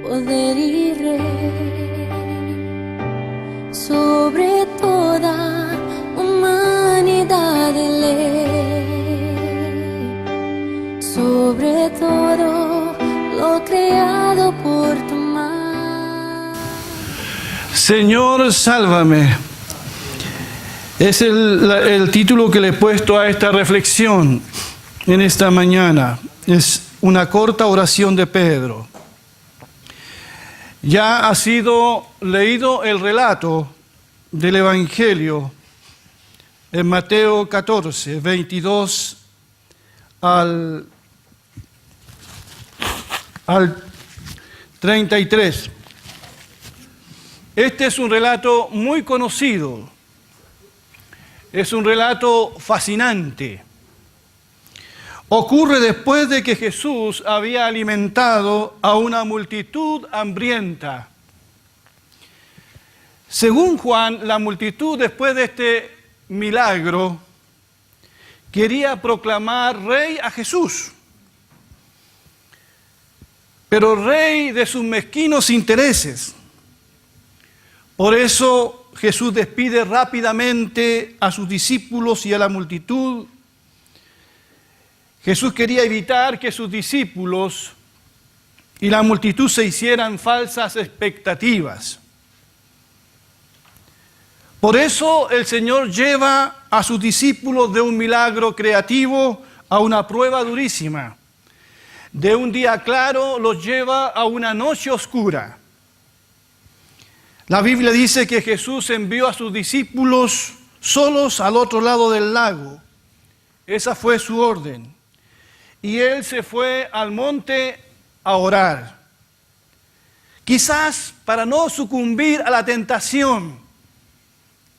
poder y rey sobre toda humanidad y ley, sobre todo lo creado por tu mano. Señor, sálvame. Es el título que le he puesto a esta reflexión en esta mañana. Es una corta oración de Pedro. Ya ha sido leído el relato del Evangelio en Mateo 14, 22 al 33. Este es un relato muy conocido. Es un relato fascinante. Ocurre después de que Jesús había alimentado a una multitud hambrienta. Según Juan, la multitud después de este milagro quería proclamar rey a Jesús, pero rey de sus mezquinos intereses. Por eso Jesús despide rápidamente a sus discípulos y a la multitud. Jesús quería evitar que sus discípulos y la multitud se hicieran falsas expectativas. Por eso el Señor lleva a sus discípulos de un milagro creativo a una prueba durísima. De un día claro los lleva a una noche oscura. La Biblia dice que Jesús envió a sus discípulos solos al otro lado del lago. Esa fue su orden. Y Él se fue al monte a orar. Quizás para no sucumbir a la tentación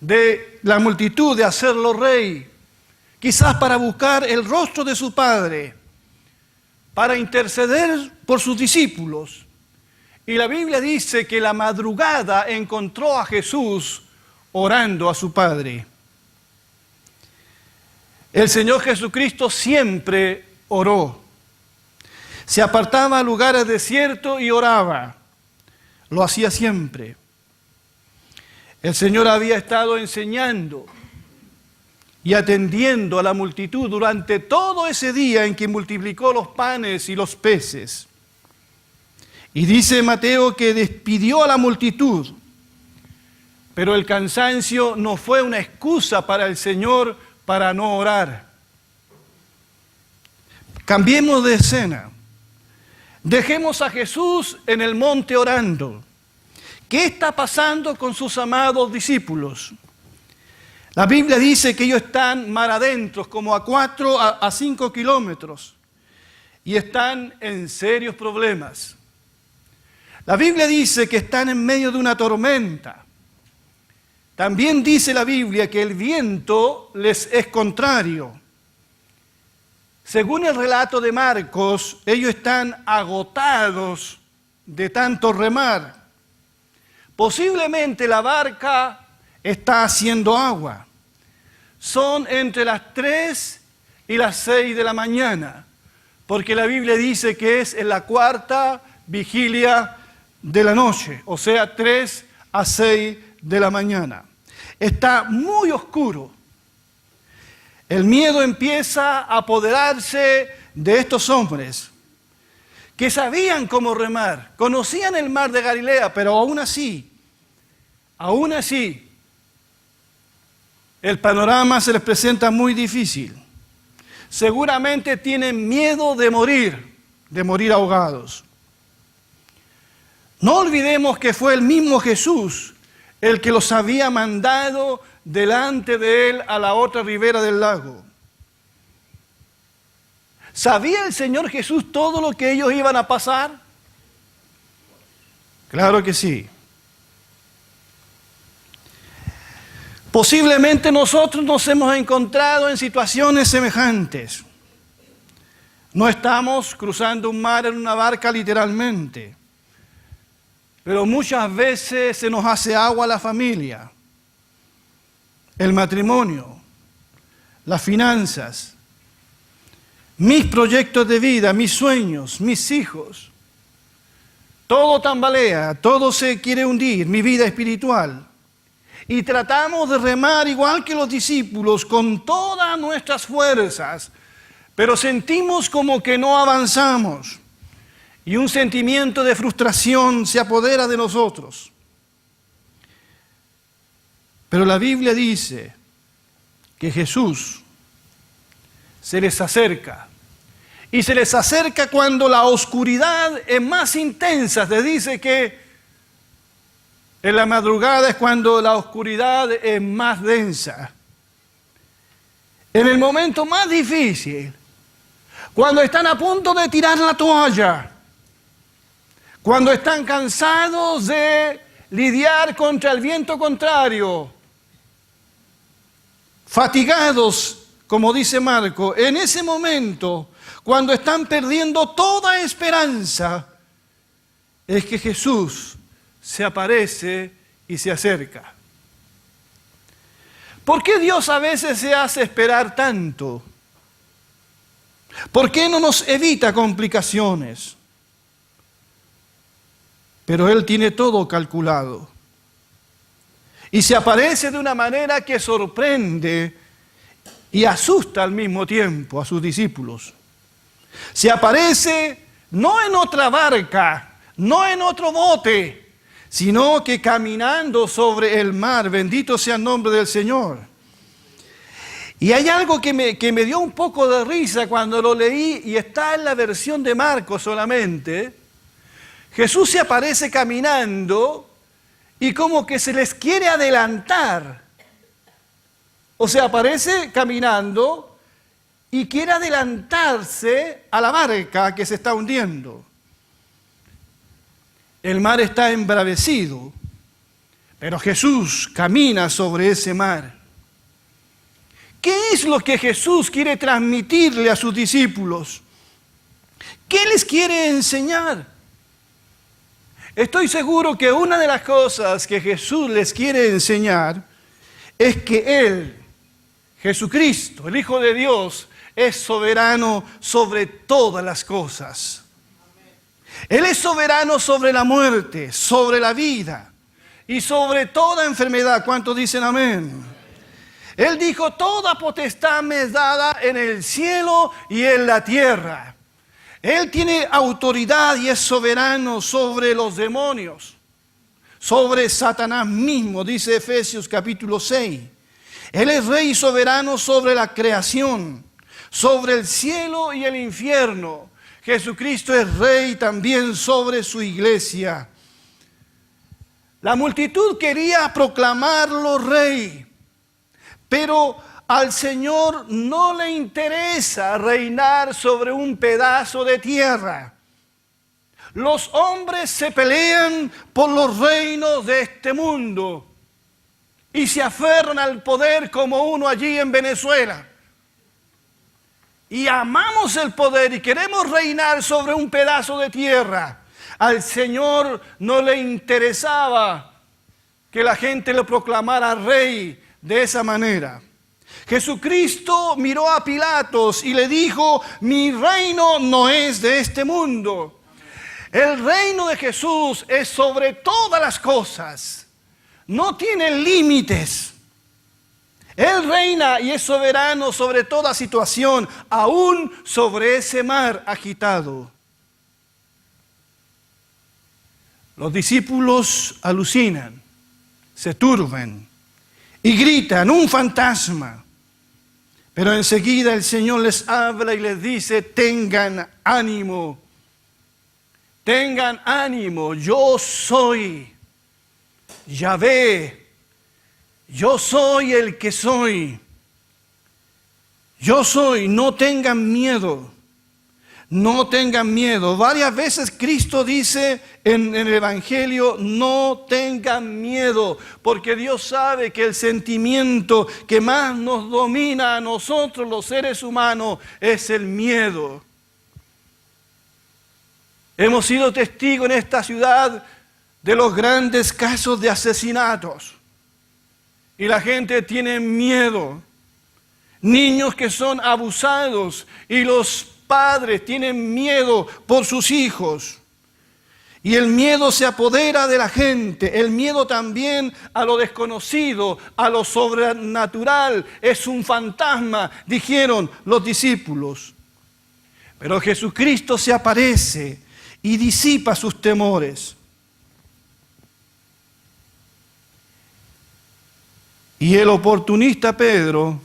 de la multitud de hacerlo rey. Quizás para buscar el rostro de su Padre, para interceder por sus discípulos. Y la Biblia dice que la madrugada encontró a Jesús orando a su Padre. El Señor Jesucristo siempre oró. Se apartaba a lugares desiertos y oraba. Lo hacía siempre. El Señor había estado enseñando y atendiendo a la multitud durante todo ese día en que multiplicó los panes y los peces. Y dice Mateo que despidió a la multitud, pero el cansancio no fue una excusa para el Señor para no orar. Cambiemos de escena. Dejemos a Jesús en el monte orando. ¿Qué está pasando con sus amados discípulos? La Biblia dice que ellos están mar adentro, como a 4 a 5 kilómetros, y están en serios problemas. La Biblia dice que están en medio de una tormenta. También dice la Biblia que el viento les es contrario. Según el relato de Marcos, ellos están agotados de tanto remar. Posiblemente la barca está haciendo agua. Son entre las 3 y las 6 de la mañana, porque la Biblia dice que es en la cuarta vigilia de la noche, o sea, 3 a 6 de la mañana. Está muy oscuro. El miedo empieza a apoderarse de estos hombres que sabían cómo remar, conocían el mar de Galilea, pero aún así, el panorama se les presenta muy difícil. Seguramente tienen miedo de morir ahogados. No olvidemos que fue el mismo Jesús el que los había mandado delante de él a la otra ribera del lago. ¿Sabía el Señor Jesús todo lo que ellos iban a pasar? Claro que sí. Posiblemente nosotros nos hemos encontrado en situaciones semejantes. No estamos cruzando un mar en una barca literalmente. Pero muchas veces se nos hace agua la familia, el matrimonio, las finanzas, mis proyectos de vida, mis sueños, mis hijos. Todo tambalea, todo se quiere hundir, mi vida espiritual. Y tratamos de remar igual que los discípulos con todas nuestras fuerzas, pero sentimos como que no avanzamos. Y un sentimiento de frustración se apodera de nosotros. Pero la Biblia dice que Jesús se les acerca. Y se les acerca cuando la oscuridad es más intensa. Se dice que en la madrugada es cuando la oscuridad es más densa. En el momento más difícil, cuando están a punto de tirar la toalla, cuando están cansados de lidiar contra el viento contrario, fatigados, como dice Marco, en ese momento, cuando están perdiendo toda esperanza, es que Jesús se aparece y se acerca. ¿Por qué Dios a veces se hace esperar tanto? ¿Por qué no nos evita complicaciones? Pero Él tiene todo calculado. Y se aparece de una manera que sorprende y asusta al mismo tiempo a sus discípulos. Se aparece no en otra barca, no en otro bote, sino que caminando sobre el mar. Bendito sea el nombre del Señor. Y hay algo que me dio un poco de risa cuando lo leí, y está en la versión de Marcos solamente. Jesús se aparece caminando y como que se les quiere adelantar. O sea, aparece caminando y quiere adelantarse a la barca que se está hundiendo. El mar está embravecido, pero Jesús camina sobre ese mar. ¿Qué es lo que Jesús quiere transmitirle a sus discípulos? ¿Qué les quiere enseñar? Estoy seguro que una de las cosas que Jesús les quiere enseñar es que Él, Jesucristo, el Hijo de Dios, es soberano sobre todas las cosas. Él es soberano sobre la muerte, sobre la vida y sobre toda enfermedad. ¿Cuántos dicen amén? Él dijo, toda potestad me es dada en el cielo y en la tierra. Él tiene autoridad y es soberano sobre los demonios, sobre Satanás mismo, dice Efesios capítulo 6. Él es rey soberano sobre la creación, sobre el cielo y el infierno. Jesucristo es rey también sobre su iglesia. La multitud quería proclamarlo rey, pero al Señor no le interesa reinar sobre un pedazo de tierra. Los hombres se pelean por los reinos de este mundo y se aferran al poder como uno allí en Venezuela. Y amamos el poder y queremos reinar sobre un pedazo de tierra. Al Señor no le interesaba que la gente lo proclamara rey de esa manera. Jesucristo miró a Pilatos y le dijo, mi reino no es de este mundo. El reino de Jesús es sobre todas las cosas. No tiene límites. Él reina y es soberano sobre toda situación, aún sobre ese mar agitado. Los discípulos alucinan, se turban y gritan, un fantasma. Pero enseguida el Señor les habla y les dice, tengan ánimo, yo soy Yahvé, yo soy el que soy, yo soy, no tengan miedo. No tengan miedo. Varias veces Cristo dice en el Evangelio, no tengan miedo, porque Dios sabe que el sentimiento que más nos domina a nosotros los seres humanos es el miedo. Hemos sido testigos en esta ciudad de los grandes casos de asesinatos y la gente tiene miedo. Niños que son abusados y los padres tienen miedo por sus hijos. Y el miedo se apodera de la gente, el miedo también a lo desconocido, a lo sobrenatural. Es un fantasma, dijeron los discípulos. Pero Jesucristo se aparece y disipa sus temores. Y el oportunista Pedro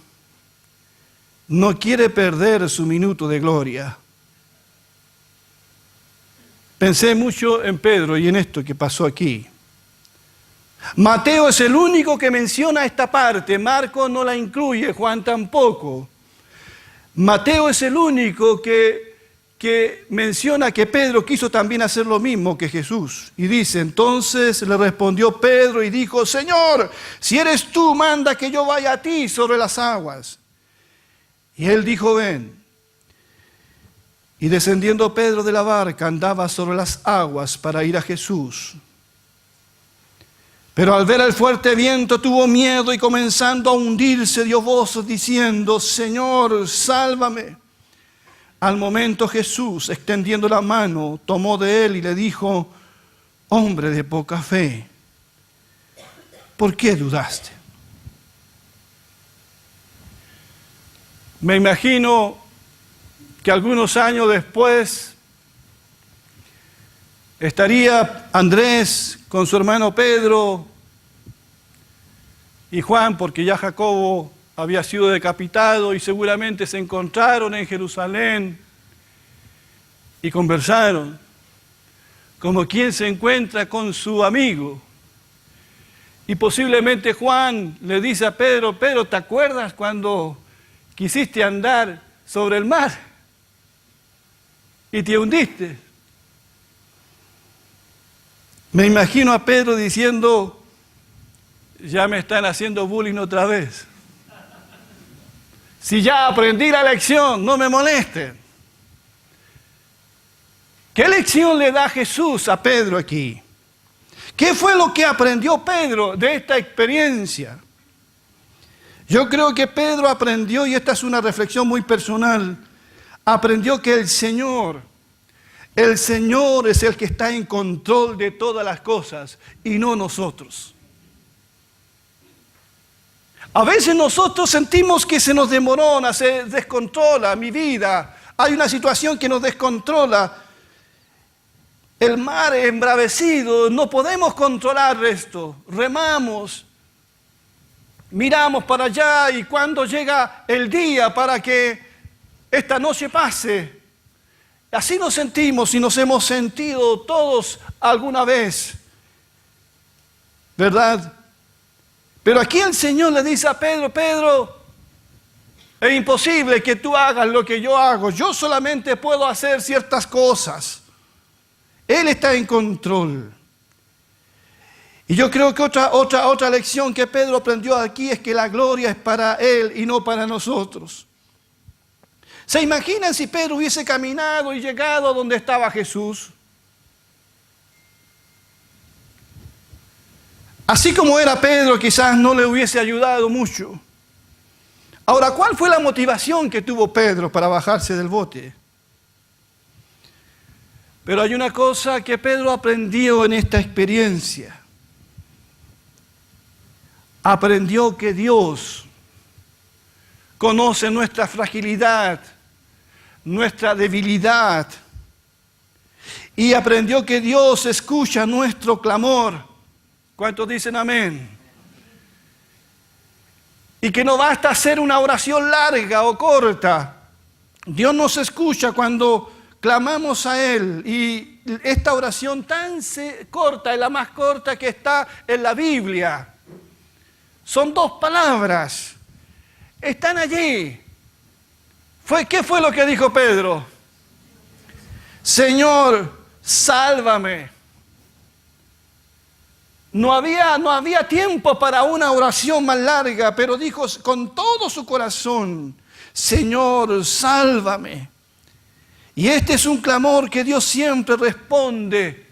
no quiere perder su minuto de gloria. Pensé mucho en Pedro y en esto que pasó aquí. Mateo es el único que menciona esta parte, Marcos no la incluye, Juan tampoco. Mateo es el único que menciona que Pedro quiso también hacer lo mismo que Jesús. Y dice, entonces le respondió Pedro y dijo, Señor, si eres tú, manda que yo vaya a ti sobre las aguas. Y él dijo, ven. Y descendiendo Pedro de la barca, andaba sobre las aguas para ir a Jesús. Pero al ver el fuerte viento tuvo miedo y comenzando a hundirse dio voces diciendo, Señor, sálvame. Al momento Jesús, extendiendo la mano, tomó de él y le dijo, hombre de poca fe, ¿por qué dudaste? Me imagino que algunos años después estaría Andrés con su hermano Pedro y Juan, porque ya Jacobo había sido decapitado y seguramente se encontraron en Jerusalén y conversaron, como quien se encuentra con su amigo. Y posiblemente Juan le dice a Pedro, Pedro, ¿te acuerdas cuando quisiste andar sobre el mar y te hundiste? Me imagino a Pedro diciendo, ya me están haciendo bullying otra vez. Si ya aprendí la lección, no me molesten. ¿Qué lección le da Jesús a Pedro aquí? ¿Qué fue lo que aprendió Pedro de esta experiencia? Yo creo que Pedro aprendió, y esta es una reflexión muy personal, aprendió que el Señor es el que está en control de todas las cosas y no nosotros. A veces nosotros sentimos que se nos demorona, se descontrola mi vida. Hay una situación que nos descontrola. El mar es embravecido, no podemos controlar esto. Remamos, miramos para allá y cuando llega el día para que esta noche pase, así nos sentimos y nos hemos sentido todos alguna vez, ¿verdad? Pero aquí el Señor le dice a Pedro, Pedro, es imposible que tú hagas lo que yo hago, yo solamente puedo hacer ciertas cosas. Él está en control. Y yo creo que otra lección que Pedro aprendió aquí es que la gloria es para Él y no para nosotros. ¿Se imaginan si Pedro hubiese caminado y llegado a donde estaba Jesús? Así como era Pedro, quizás no le hubiese ayudado mucho. Ahora, ¿cuál fue la motivación que tuvo Pedro para bajarse del bote? Pero hay una cosa que Pedro aprendió en esta experiencia. Aprendió que Dios conoce nuestra fragilidad, nuestra debilidad. Y aprendió que Dios escucha nuestro clamor. ¿Cuántos dicen amén? Y que no basta hacer una oración larga o corta. Dios nos escucha cuando clamamos a Él. Y esta oración tan corta es la más corta que está en la Biblia. Son 2 palabras. Están allí. ¿Qué fue lo que dijo Pedro? Señor, sálvame. No había tiempo para una oración más larga, pero dijo con todo su corazón, Señor, sálvame. Y este es un clamor que Dios siempre responde.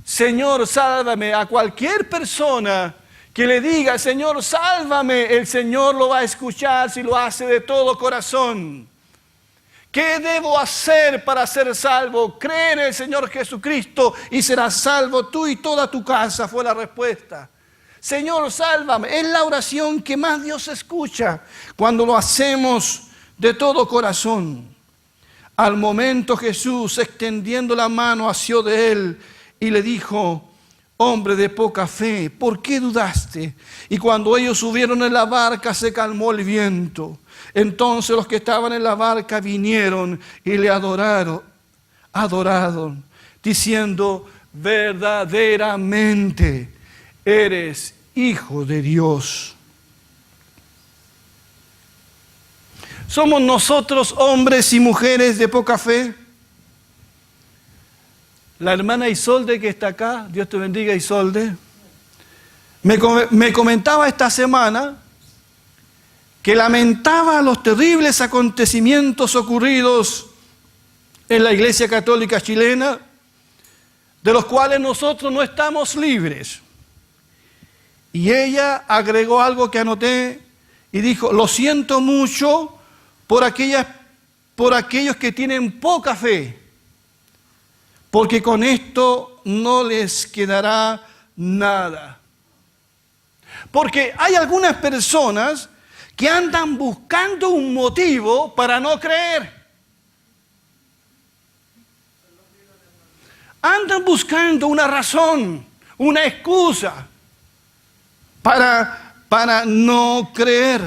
Señor, sálvame. A cualquier persona que le diga, Señor, sálvame, el Señor lo va a escuchar si lo hace de todo corazón. ¿Qué debo hacer para ser salvo? Cree en el Señor Jesucristo y serás salvo tú y toda tu casa, fue la respuesta. Señor, sálvame. Es la oración que más Dios escucha cuando lo hacemos de todo corazón. Al momento Jesús, extendiendo la mano, asió de él y le dijo: hombre de poca fe, ¿por qué dudaste? Y cuando ellos subieron en la barca, se calmó el viento. Entonces los que estaban en la barca vinieron y le adoraron, diciendo: verdaderamente eres Hijo de Dios. ¿Somos nosotros hombres y mujeres de poca fe? La hermana Isolde que está acá, Dios te bendiga, Isolde, me comentaba esta semana que lamentaba los terribles acontecimientos ocurridos en la Iglesia Católica chilena, de los cuales nosotros no estamos libres. Y ella agregó algo que anoté y dijo: lo siento mucho por aquellos que tienen poca fe, porque con esto no les quedará nada. Porque hay algunas personas que andan buscando un motivo para no creer. Andan buscando una razón, una excusa para no creer.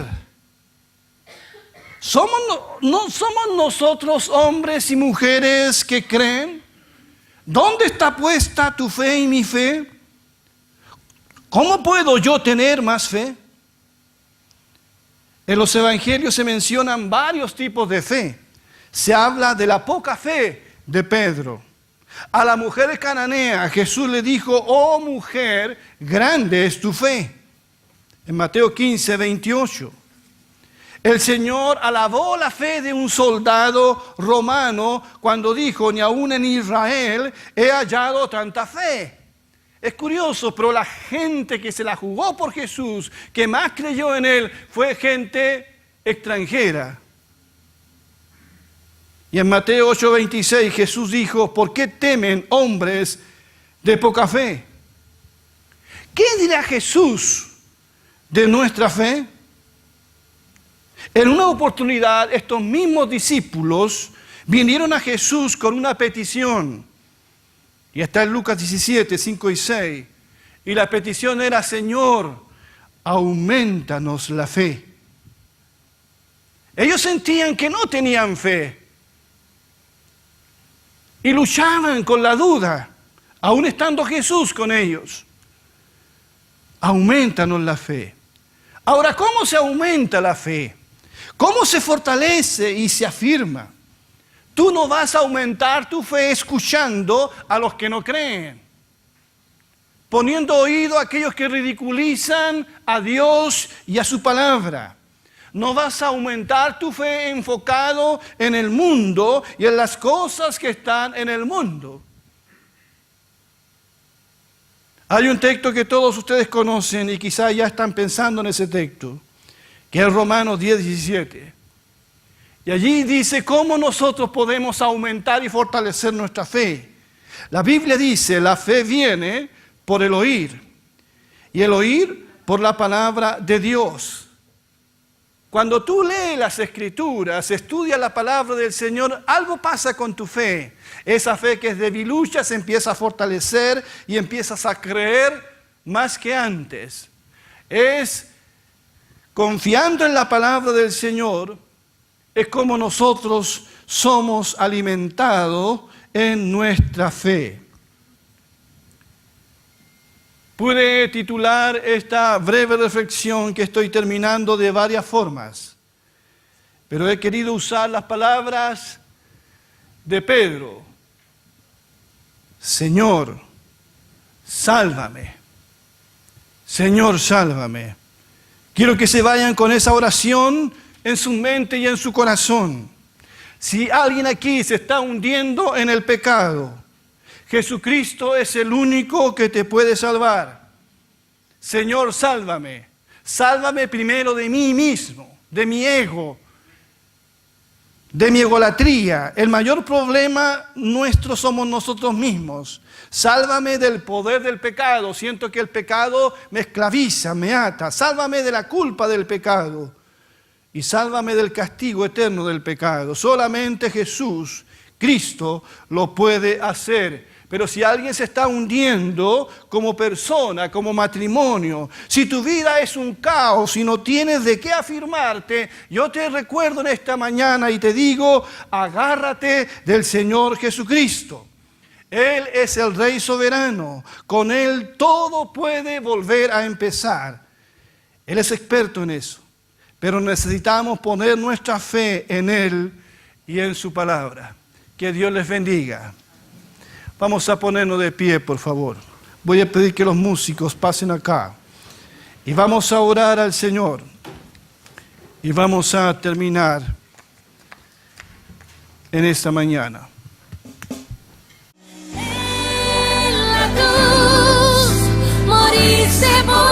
¿No somos nosotros hombres y mujeres que creen? ¿Dónde está puesta tu fe y mi fe? ¿Cómo puedo yo tener más fe? En los evangelios se mencionan varios tipos de fe. Se habla de la poca fe de Pedro. A la mujer cananea Jesús le dijo: oh mujer, grande es tu fe. En Mateo 15, 28. El Señor alabó la fe de un soldado romano cuando dijo: ni aún en Israel he hallado tanta fe. Es curioso, pero la gente que se la jugó por Jesús, que más creyó en Él, fue gente extranjera. Y en Mateo 8:26 Jesús dijo: ¿por qué temen hombres de poca fe? ¿Qué dirá Jesús de nuestra fe? En una oportunidad, estos mismos discípulos vinieron a Jesús con una petición. Y está en Lucas 17, 5 y 6. Y la petición era: Señor, aumentanos la fe. Ellos sentían que no tenían fe. Y luchaban con la duda, aún estando Jesús con ellos. Aumentanos la fe. Ahora, ¿cómo se aumenta la fe? ¿Cómo se fortalece y se afirma? Tú no vas a aumentar tu fe escuchando a los que no creen, poniendo oído a aquellos que ridiculizan a Dios y a su palabra. No vas a aumentar tu fe enfocado en el mundo y en las cosas que están en el mundo. Hay un texto que todos ustedes conocen y quizás ya están pensando en ese texto, que es Romanos 10, 17. Y allí dice cómo nosotros podemos aumentar y fortalecer nuestra fe. La Biblia dice: la fe viene por el oír, y el oír por la palabra de Dios. Cuando tú lees las Escrituras, estudias la palabra del Señor, algo pasa con tu fe. Esa fe que es debilucha se empieza a fortalecer y empiezas a creer más que antes. Es confiando en la palabra del Señor, es como nosotros somos alimentados en nuestra fe. Pude titular esta breve reflexión que estoy terminando de varias formas, pero he querido usar las palabras de Pedro: Señor, sálvame. Señor, sálvame. Quiero que se vayan con esa oración en su mente y en su corazón. Si alguien aquí se está hundiendo en el pecado, Jesucristo es el único que te puede salvar. Señor, sálvame. Sálvame primero de mí mismo, de mi ego. de mi egolatría. El mayor problema nuestro somos nosotros mismos. Sálvame del poder del pecado. Siento que el pecado me esclaviza, me ata. Sálvame de la culpa del pecado. Y sálvame del castigo eterno del pecado. Solamente Jesús, Cristo, lo puede hacer. Pero si alguien se está hundiendo como persona, como matrimonio, si tu vida es un caos y no tienes de qué afirmarte, yo te recuerdo en esta mañana y te digo, agárrate del Señor Jesucristo. Él es el Rey soberano. Con Él todo puede volver a empezar. Él es experto en eso. Pero necesitamos poner nuestra fe en Él y en su palabra. Que Dios les bendiga. Vamos a ponernos de pie, por favor. Voy a pedir que los músicos pasen acá. Y vamos a orar al Señor. Y vamos a terminar en esta mañana. En la cruz moriste por